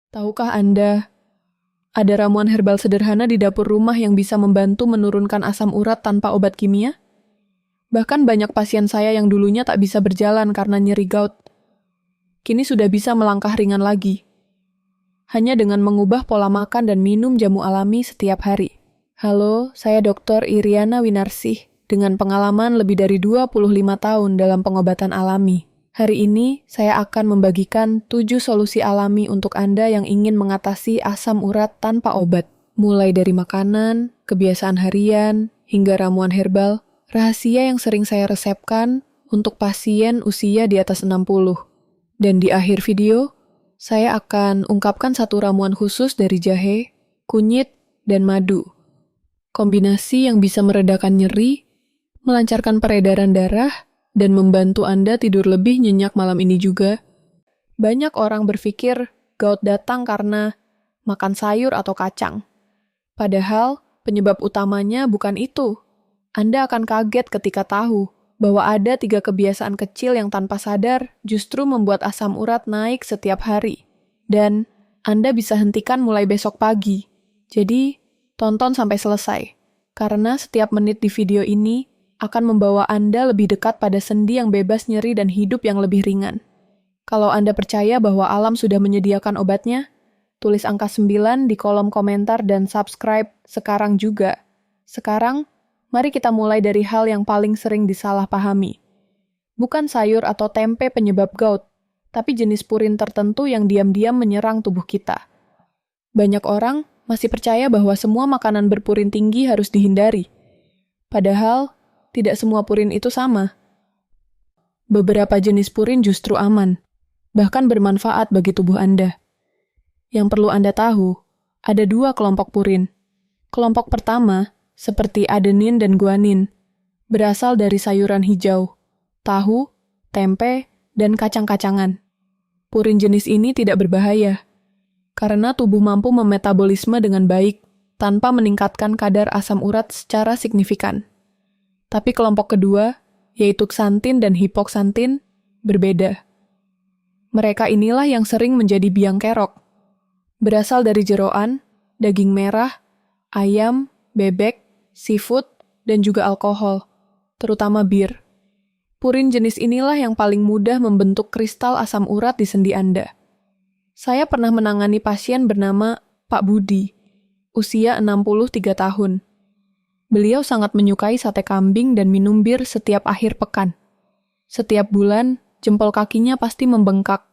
Tahukah Anda, ada ramuan herbal sederhana di dapur rumah yang bisa membantu menurunkan asam urat tanpa obat kimia? Bahkan banyak pasien saya yang dulunya tak bisa berjalan karena nyeri gout, kini sudah bisa melangkah ringan lagi. Hanya dengan mengubah pola makan dan minum jamu alami setiap hari. Halo, saya Dr. Iriana Winarsih, dengan pengalaman lebih dari 25 tahun dalam pengobatan alami. Hari ini, saya akan membagikan 7 solusi alami untuk Anda yang ingin mengatasi asam urat tanpa obat. Mulai dari makanan, kebiasaan harian, hingga ramuan herbal, rahasia yang sering saya resepkan untuk pasien usia di atas 60. Dan di akhir video, saya akan ungkapkan satu ramuan khusus dari jahe, kunyit, dan madu. Kombinasi yang bisa meredakan nyeri, melancarkan peredaran darah, dan membantu Anda tidur lebih nyenyak malam ini juga. Banyak orang berpikir gout datang karena makan sayur atau kacang. Padahal penyebab utamanya bukan itu. Anda akan kaget ketika tahu bahwa ada 3 kebiasaan kecil yang tanpa sadar justru membuat asam urat naik setiap hari. Dan Anda bisa hentikan mulai besok pagi. Jadi, tonton sampai selesai. Karena setiap menit di video ini akan membawa Anda lebih dekat pada sendi yang bebas nyeri dan hidup yang lebih ringan. Kalau Anda percaya bahwa alam sudah menyediakan obatnya, tulis angka 9 di kolom komentar dan subscribe sekarang juga. Sekarang, mari kita mulai dari hal yang paling sering disalahpahami. Bukan sayur atau tempe penyebab gout, tapi jenis purin tertentu yang diam-diam menyerang tubuh kita. Banyak orang masih percaya bahwa semua makanan berpurin tinggi harus dihindari. Padahal, tidak semua purin itu sama. Beberapa jenis purin justru aman, bahkan bermanfaat bagi tubuh Anda. Yang perlu Anda tahu, ada 2 kelompok purin. Kelompok pertama, seperti adenin dan guanin, berasal dari sayuran hijau, tahu, tempe, dan kacang-kacangan. Purin jenis ini tidak berbahaya, karena tubuh mampu memetabolisme dengan baik, tanpa meningkatkan kadar asam urat secara signifikan. Tapi kelompok kedua, yaitu xanthin dan hipoksantin, berbeda. Mereka inilah yang sering menjadi biang kerok. Berasal dari jeroan, daging merah, ayam, bebek, seafood, dan juga alkohol, terutama bir. Purin jenis inilah yang paling mudah membentuk kristal asam urat di sendi Anda. Saya pernah menangani pasien bernama Pak Budi, usia 63 tahun. Beliau sangat menyukai sate kambing dan minum bir setiap akhir pekan. Setiap bulan, jempol kakinya pasti membengkak.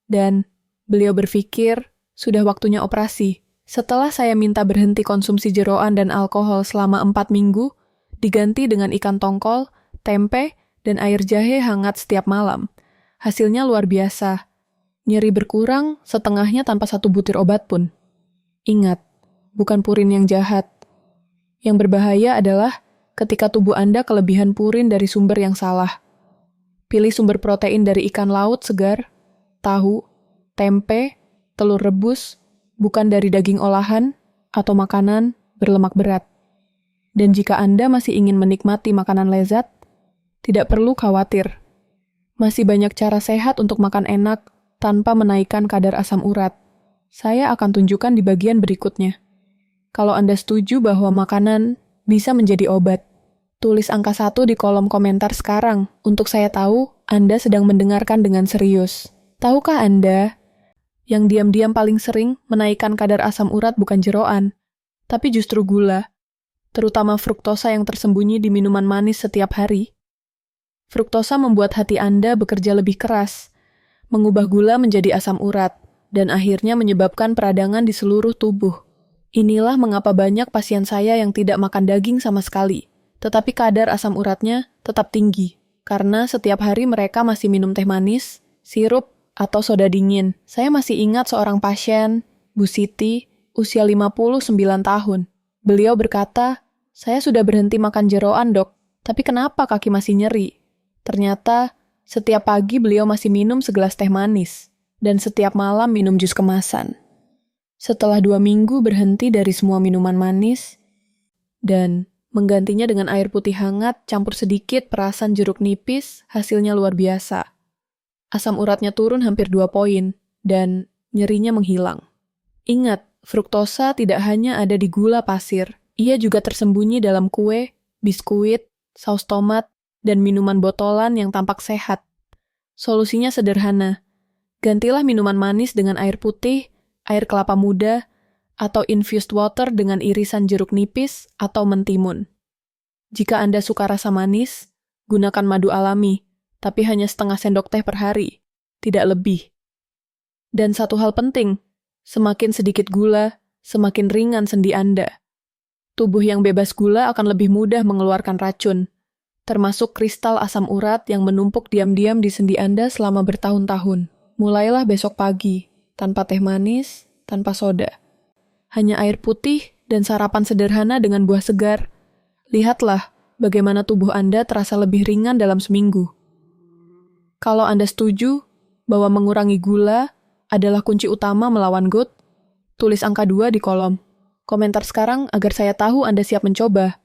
Dan beliau berpikir, sudah waktunya operasi. Setelah saya minta berhenti konsumsi jeroan dan alkohol selama 4 minggu, diganti dengan ikan tongkol, tempe, dan air jahe hangat setiap malam. Hasilnya luar biasa. Nyeri berkurang, setengahnya tanpa 1 butir obat pun. Ingat, bukan purin yang jahat. Yang berbahaya adalah ketika tubuh Anda kelebihan purin dari sumber yang salah. Pilih sumber protein dari ikan laut segar, tahu, tempe, telur rebus, bukan dari daging olahan atau makanan berlemak berat. Dan jika Anda masih ingin menikmati makanan lezat, tidak perlu khawatir. Masih banyak cara sehat untuk makan enak tanpa menaikkan kadar asam urat. Saya akan tunjukkan di bagian berikutnya. Kalau Anda setuju bahwa makanan bisa menjadi obat, tulis angka 1 di kolom komentar sekarang untuk saya tahu Anda sedang mendengarkan dengan serius. Tahukah Anda, yang diam-diam paling sering menaikkan kadar asam urat bukan jeroan, tapi justru gula, terutama fruktosa yang tersembunyi di minuman manis setiap hari? Fruktosa membuat hati Anda bekerja lebih keras, mengubah gula menjadi asam urat, dan akhirnya menyebabkan peradangan di seluruh tubuh. Inilah mengapa banyak pasien saya yang tidak makan daging sama sekali, tetapi kadar asam uratnya tetap tinggi, karena setiap hari mereka masih minum teh manis, sirup, atau soda dingin. Saya masih ingat seorang pasien, Bu Siti, usia 59 tahun. Beliau berkata, "Saya sudah berhenti makan jeroan, Dok, tapi kenapa kaki masih nyeri?" Ternyata, setiap pagi beliau masih minum segelas teh manis, dan setiap malam minum jus kemasan. Setelah 2 minggu berhenti dari semua minuman manis, dan menggantinya dengan air putih hangat campur sedikit perasan jeruk nipis, hasilnya luar biasa. Asam uratnya turun hampir 2 poin, dan nyerinya menghilang. Ingat, fruktosa tidak hanya ada di gula pasir, ia juga tersembunyi dalam kue, biskuit, saus tomat, dan minuman botolan yang tampak sehat. Solusinya sederhana. Gantilah minuman manis dengan air putih, air kelapa muda, atau infused water dengan irisan jeruk nipis atau mentimun. Jika Anda suka rasa manis, gunakan madu alami, tapi hanya setengah sendok teh per hari, tidak lebih. Dan satu hal penting, semakin sedikit gula, semakin ringan sendi Anda. Tubuh yang bebas gula akan lebih mudah mengeluarkan racun, termasuk kristal asam urat yang menumpuk diam-diam di sendi Anda selama bertahun-tahun. Mulailah besok pagi, tanpa teh manis, tanpa soda. Hanya air putih dan sarapan sederhana dengan buah segar. Lihatlah bagaimana tubuh Anda terasa lebih ringan dalam seminggu. Kalau Anda setuju bahwa mengurangi gula adalah kunci utama melawan GOUT, tulis angka 2 di kolom. Komentar sekarang agar saya tahu Anda siap mencoba.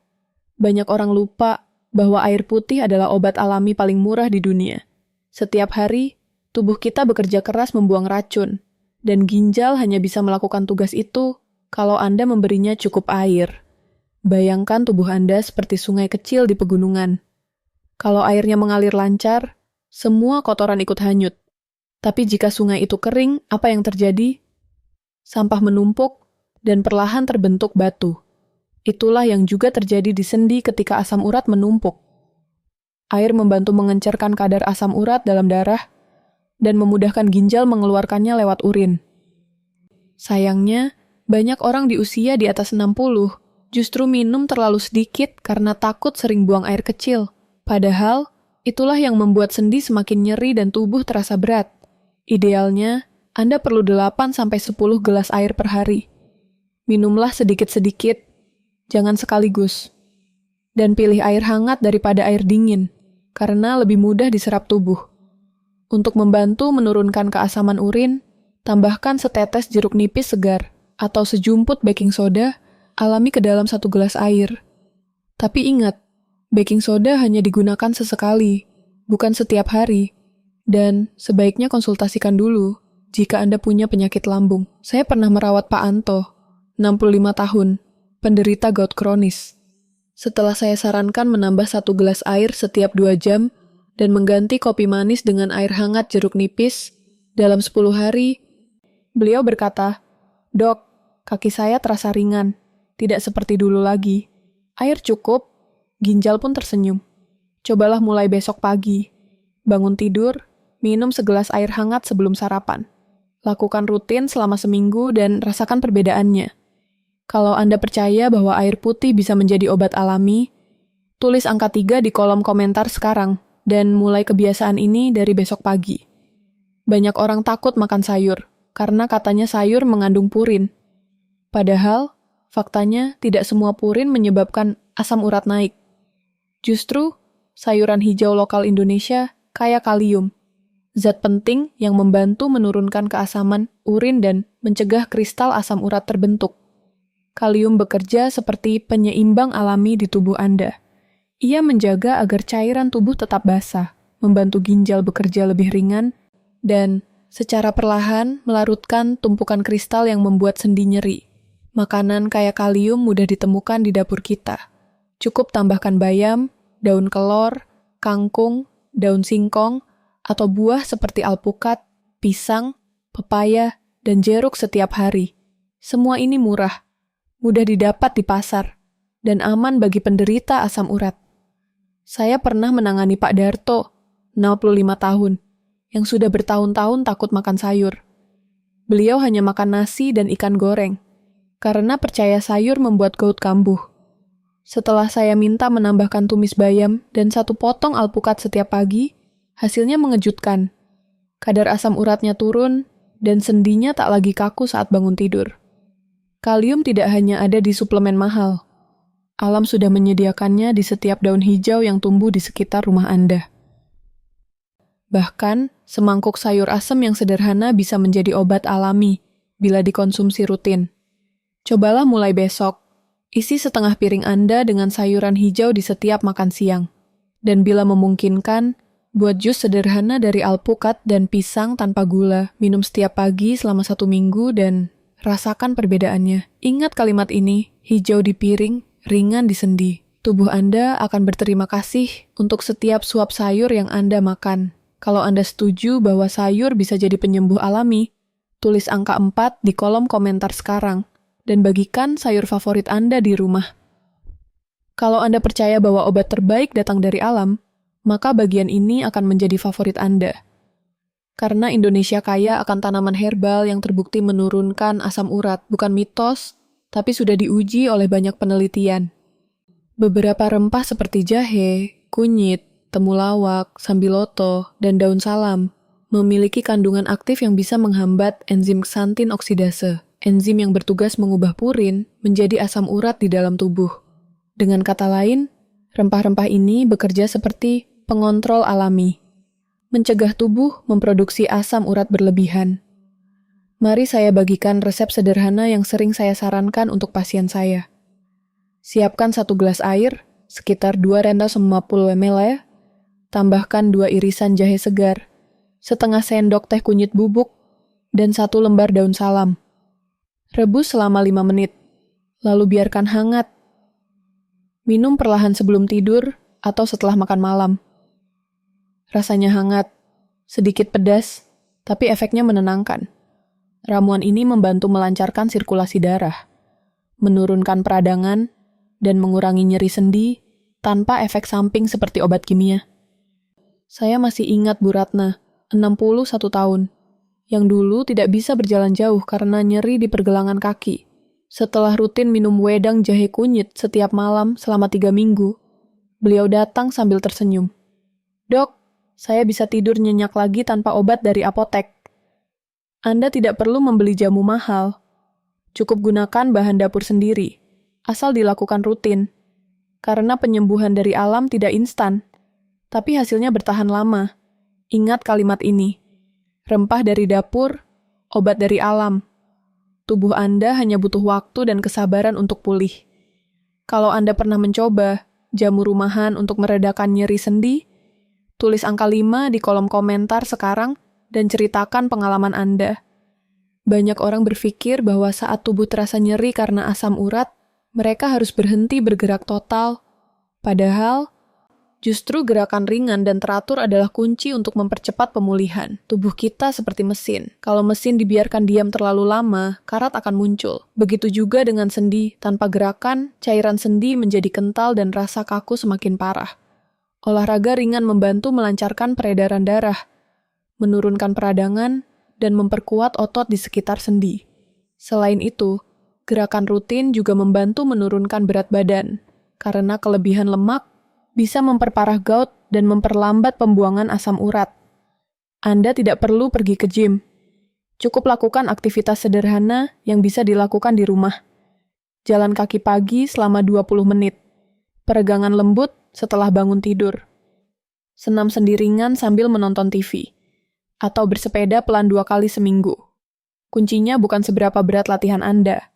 Banyak orang lupa bahwa air putih adalah obat alami paling murah di dunia. Setiap hari, tubuh kita bekerja keras membuang racun, dan ginjal hanya bisa melakukan tugas itu kalau Anda memberinya cukup air. Bayangkan tubuh Anda seperti sungai kecil di pegunungan. Kalau airnya mengalir lancar, semua kotoran ikut hanyut. Tapi jika sungai itu kering, apa yang terjadi? Sampah menumpuk dan perlahan terbentuk batu. Itulah yang juga terjadi di sendi ketika asam urat menumpuk. Air membantu mengencerkan kadar asam urat dalam darah dan memudahkan ginjal mengeluarkannya lewat urin. Sayangnya, banyak orang di usia di atas 60 justru minum terlalu sedikit karena takut sering buang air kecil. Padahal, itulah yang membuat sendi semakin nyeri dan tubuh terasa berat. Idealnya, Anda perlu 8-10 gelas air per hari. Minumlah sedikit-sedikit, jangan sekaligus. Dan pilih air hangat daripada air dingin, karena lebih mudah diserap tubuh. Untuk membantu menurunkan keasaman urin, tambahkan setetes jeruk nipis segar atau sejumput baking soda alami ke dalam 1 gelas air. Tapi ingat, baking soda hanya digunakan sesekali, bukan setiap hari. Dan sebaiknya konsultasikan dulu jika Anda punya penyakit lambung. Saya pernah merawat Pak Anto, 65 tahun, penderita gout kronis. Setelah saya sarankan menambah 1 gelas air setiap 2 jam dan mengganti kopi manis dengan air hangat jeruk nipis, dalam 10 hari, beliau berkata, "Dok, kaki saya terasa ringan. Tidak seperti dulu lagi. Air cukup, ginjal pun tersenyum. Cobalah mulai besok pagi. Bangun tidur, minum segelas air hangat sebelum sarapan. Lakukan rutin selama seminggu dan rasakan perbedaannya. Kalau Anda percaya bahwa air putih bisa menjadi obat alami, tulis angka 3 di kolom komentar sekarang dan mulai kebiasaan ini dari besok pagi." Banyak orang takut makan sayur karena katanya sayur mengandung purin. Padahal, faktanya, tidak semua purin menyebabkan asam urat naik. Justru, sayuran hijau lokal Indonesia kaya kalium, zat penting yang membantu menurunkan keasaman urin dan mencegah kristal asam urat terbentuk. Kalium bekerja seperti penyeimbang alami di tubuh Anda. Ia menjaga agar cairan tubuh tetap basah, membantu ginjal bekerja lebih ringan, dan secara perlahan melarutkan tumpukan kristal yang membuat sendi nyeri. Makanan kaya kalium mudah ditemukan di dapur kita. Cukup tambahkan bayam, daun kelor, kangkung, daun singkong, atau buah seperti alpukat, pisang, pepaya, dan jeruk setiap hari. Semua ini murah, mudah didapat di pasar, dan aman bagi penderita asam urat. Saya pernah menangani Pak Darto, 65 tahun, yang sudah bertahun-tahun takut makan sayur. Beliau hanya makan nasi dan ikan goreng, karena percaya sayur membuat gout kambuh. Setelah saya minta menambahkan tumis bayam dan 1 potong alpukat setiap pagi, hasilnya mengejutkan. Kadar asam uratnya turun, dan sendinya tak lagi kaku saat bangun tidur. Kalium tidak hanya ada di suplemen mahal. Alam sudah menyediakannya di setiap daun hijau yang tumbuh di sekitar rumah Anda. Bahkan, semangkuk sayur asem yang sederhana bisa menjadi obat alami bila dikonsumsi rutin. Cobalah mulai besok. Isi setengah piring Anda dengan sayuran hijau di setiap makan siang. Dan bila memungkinkan, buat jus sederhana dari alpukat dan pisang tanpa gula, minum setiap pagi selama 1 minggu dan Rasakan perbedaannya. Ingat kalimat ini, hijau di piring, ringan di sendi. Tubuh Anda akan berterima kasih untuk setiap suap sayur yang Anda makan. Kalau Anda setuju bahwa sayur bisa jadi penyembuh alami, tulis angka 4 di kolom komentar sekarang, dan bagikan sayur favorit Anda di rumah. Kalau Anda percaya bahwa obat terbaik datang dari alam, maka bagian ini akan menjadi favorit Anda. Karena Indonesia kaya akan tanaman herbal yang terbukti menurunkan asam urat, bukan mitos, tapi sudah diuji oleh banyak penelitian. Beberapa rempah seperti jahe, kunyit, temulawak, sambiloto, dan daun salam memiliki kandungan aktif yang bisa menghambat enzim ksantin oksidase, enzim yang bertugas mengubah purin menjadi asam urat di dalam tubuh. Dengan kata lain, rempah-rempah ini bekerja seperti pengontrol alami, mencegah tubuh memproduksi asam urat berlebihan. Mari saya bagikan resep sederhana yang sering saya sarankan untuk pasien saya. Siapkan 1 gelas air, sekitar 250 ml ya. Tambahkan 2 irisan jahe segar, setengah sendok teh kunyit bubuk, dan 1 lembar daun salam. Rebus selama 5 menit, lalu biarkan hangat. Minum perlahan sebelum tidur atau setelah makan malam. Rasanya hangat, sedikit pedas, tapi efeknya menenangkan. Ramuan ini membantu melancarkan sirkulasi darah, menurunkan peradangan, dan mengurangi nyeri sendi tanpa efek samping seperti obat kimia. Saya masih ingat Bu Ratna, 61 tahun, yang dulu tidak bisa berjalan jauh karena nyeri di pergelangan kaki. Setelah rutin minum wedang jahe kunyit setiap malam selama 3 minggu, beliau datang sambil tersenyum. "Dok, saya bisa tidur nyenyak lagi tanpa obat dari apotek." Anda tidak perlu membeli jamu mahal. Cukup gunakan bahan dapur sendiri, asal dilakukan rutin. Karena penyembuhan dari alam tidak instan, tapi hasilnya bertahan lama. Ingat kalimat ini, rempah dari dapur, obat dari alam. Tubuh Anda hanya butuh waktu dan kesabaran untuk pulih. Kalau Anda pernah mencoba jamu rumahan untuk meredakan nyeri sendi, tulis angka 5 di kolom komentar sekarang dan ceritakan pengalaman Anda. Banyak orang berpikir bahwa saat tubuh terasa nyeri karena asam urat, mereka harus berhenti bergerak total. Padahal, justru gerakan ringan dan teratur adalah kunci untuk mempercepat pemulihan. Tubuh kita seperti mesin. Kalau mesin dibiarkan diam terlalu lama, karat akan muncul. Begitu juga dengan sendi. Tanpa gerakan, cairan sendi menjadi kental dan rasa kaku semakin parah. Olahraga ringan membantu melancarkan peredaran darah, menurunkan peradangan, dan memperkuat otot di sekitar sendi. Selain itu, gerakan rutin juga membantu menurunkan berat badan, karena kelebihan lemak bisa memperparah gout dan memperlambat pembuangan asam urat. Anda tidak perlu pergi ke gym. Cukup lakukan aktivitas sederhana yang bisa dilakukan di rumah. Jalan kaki pagi selama 20 menit. Peregangan lembut setelah bangun tidur. Senam sendi ringan sambil menonton TV. Atau bersepeda pelan 2 kali seminggu. Kuncinya bukan seberapa berat latihan Anda,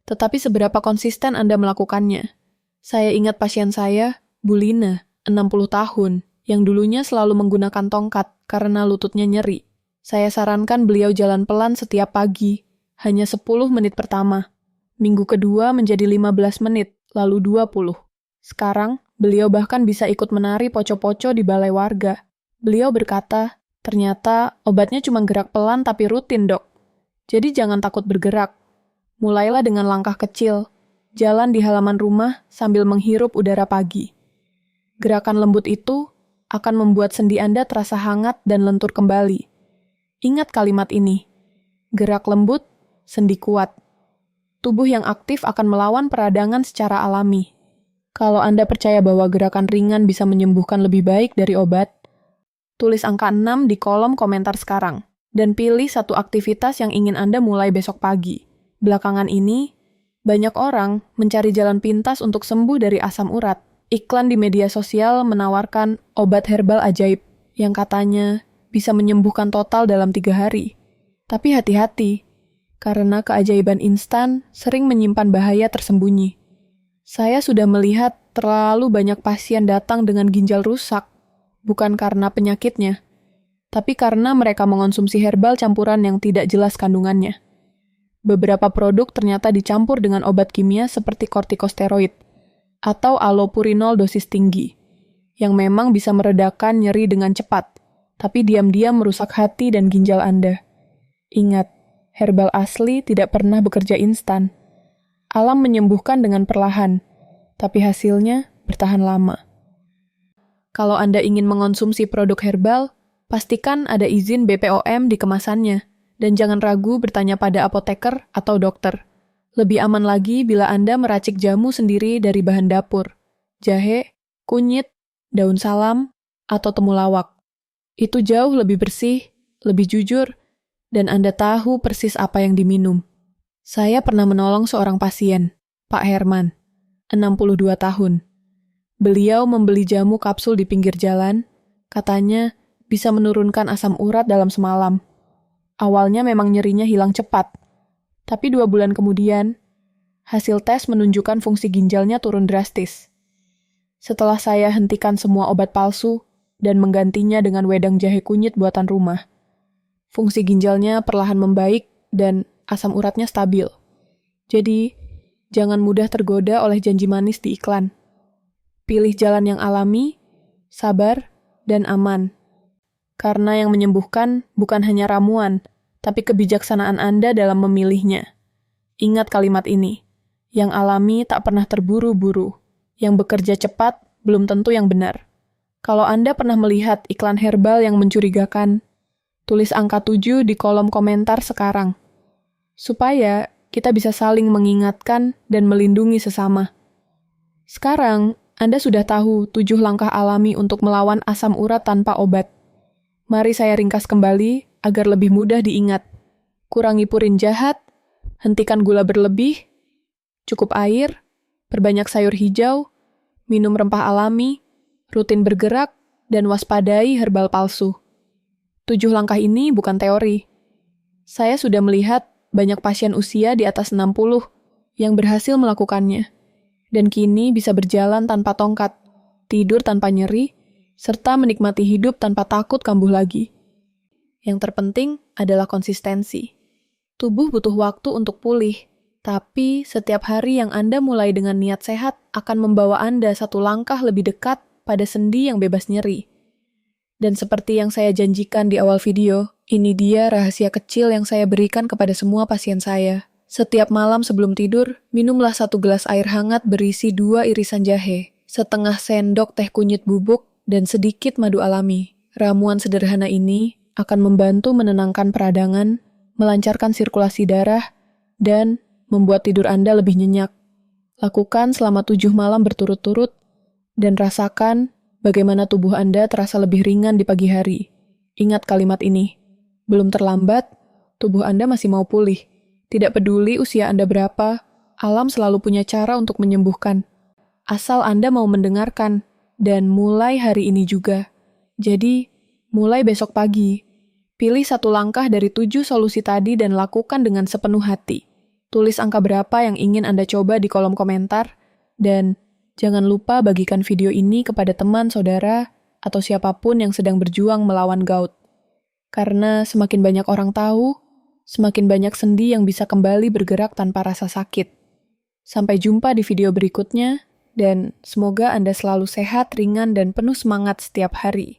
tetapi seberapa konsisten Anda melakukannya. Saya ingat pasien saya, Bu Lina, 60 tahun, yang dulunya selalu menggunakan tongkat karena lututnya nyeri. Saya sarankan beliau jalan pelan setiap pagi, hanya 10 menit pertama. Minggu kedua menjadi 15 menit, lalu 20. Sekarang, beliau bahkan bisa ikut menari poco-poco di balai warga. Beliau berkata, "Ternyata obatnya cuma gerak pelan tapi rutin, Dok. Jadi jangan takut bergerak. Mulailah dengan langkah kecil, jalan di halaman rumah sambil menghirup udara pagi. Gerakan lembut itu akan membuat sendi Anda terasa hangat dan lentur kembali. Ingat kalimat ini, gerak lembut, sendi kuat. Tubuh yang aktif akan melawan peradangan secara alami. Kalau Anda percaya bahwa gerakan ringan bisa menyembuhkan lebih baik dari obat, tulis angka 6 di kolom komentar sekarang, dan pilih satu aktivitas yang ingin Anda mulai besok pagi. Belakangan ini, banyak orang mencari jalan pintas untuk sembuh dari asam urat. Iklan di media sosial menawarkan obat herbal ajaib yang katanya bisa menyembuhkan total dalam 3 hari. Tapi hati-hati, karena keajaiban instan sering menyimpan bahaya tersembunyi. Saya sudah melihat terlalu banyak pasien datang dengan ginjal rusak, bukan karena penyakitnya, tapi karena mereka mengonsumsi herbal campuran yang tidak jelas kandungannya. Beberapa produk ternyata dicampur dengan obat kimia seperti kortikosteroid atau allopurinol dosis tinggi, yang memang bisa meredakan nyeri dengan cepat, tapi diam-diam merusak hati dan ginjal Anda. Ingat, herbal asli tidak pernah bekerja instan. Alam menyembuhkan dengan perlahan, tapi hasilnya bertahan lama. Kalau Anda ingin mengonsumsi produk herbal, pastikan ada izin BPOM di kemasannya. Dan jangan ragu bertanya pada apoteker atau dokter. Lebih aman lagi bila Anda meracik jamu sendiri dari bahan dapur, jahe, kunyit, daun salam, atau temulawak. Itu jauh lebih bersih, lebih jujur, dan Anda tahu persis apa yang diminum. Saya pernah menolong seorang pasien, Pak Herman, 62 tahun. Beliau membeli jamu kapsul di pinggir jalan, katanya bisa menurunkan asam urat dalam semalam. Awalnya memang nyerinya hilang cepat, tapi 2 bulan kemudian, hasil tes menunjukkan fungsi ginjalnya turun drastis. Setelah saya hentikan semua obat palsu dan menggantinya dengan wedang jahe kunyit buatan rumah, fungsi ginjalnya perlahan membaik dan asam uratnya stabil. Jadi, jangan mudah tergoda oleh janji manis di iklan. Pilih jalan yang alami, sabar, dan aman. Karena yang menyembuhkan bukan hanya ramuan, tapi kebijaksanaan Anda dalam memilihnya. Ingat kalimat ini, yang alami tak pernah terburu-buru, yang bekerja cepat belum tentu yang benar. Kalau Anda pernah melihat iklan herbal yang mencurigakan, tulis angka 7 di kolom komentar sekarang, supaya kita bisa saling mengingatkan dan melindungi sesama. Sekarang, Anda sudah tahu 7 langkah alami untuk melawan asam urat tanpa obat. Mari saya ringkas kembali agar lebih mudah diingat. Kurangi purin jahat, hentikan gula berlebih, cukup air, perbanyak sayur hijau, minum rempah alami, rutin bergerak, dan waspadai herbal palsu. 7 langkah ini bukan teori. Saya sudah melihat banyak pasien usia di atas 60 yang berhasil melakukannya, dan kini bisa berjalan tanpa tongkat, tidur tanpa nyeri, serta menikmati hidup tanpa takut kambuh lagi. Yang terpenting adalah konsistensi. Tubuh butuh waktu untuk pulih, tapi setiap hari yang Anda mulai dengan niat sehat akan membawa Anda 1 langkah lebih dekat pada sendi yang bebas nyeri. Dan seperti yang saya janjikan di awal video, ini dia rahasia kecil yang saya berikan kepada semua pasien saya. Setiap malam sebelum tidur, minumlah 1 gelas air hangat berisi 2 irisan jahe, setengah sendok teh kunyit bubuk, dan sedikit madu alami. Ramuan sederhana ini akan membantu menenangkan peradangan, melancarkan sirkulasi darah, dan membuat tidur Anda lebih nyenyak. Lakukan selama 7 malam berturut-turut, dan rasakan bagaimana tubuh Anda terasa lebih ringan di pagi hari. Ingat kalimat ini, belum terlambat, tubuh Anda masih mau pulih. Tidak peduli usia Anda berapa, alam selalu punya cara untuk menyembuhkan. Asal Anda mau mendengarkan, dan mulai hari ini juga. Jadi, mulai besok pagi. Pilih 1 langkah dari 7 solusi tadi dan lakukan dengan sepenuh hati. Tulis angka berapa yang ingin Anda coba di kolom komentar, dan jangan lupa bagikan video ini kepada teman, saudara, atau siapapun yang sedang berjuang melawan gout. Karena semakin banyak orang tahu, semakin banyak sendi yang bisa kembali bergerak tanpa rasa sakit. Sampai jumpa di video berikutnya, dan semoga Anda selalu sehat, ringan, dan penuh semangat setiap hari.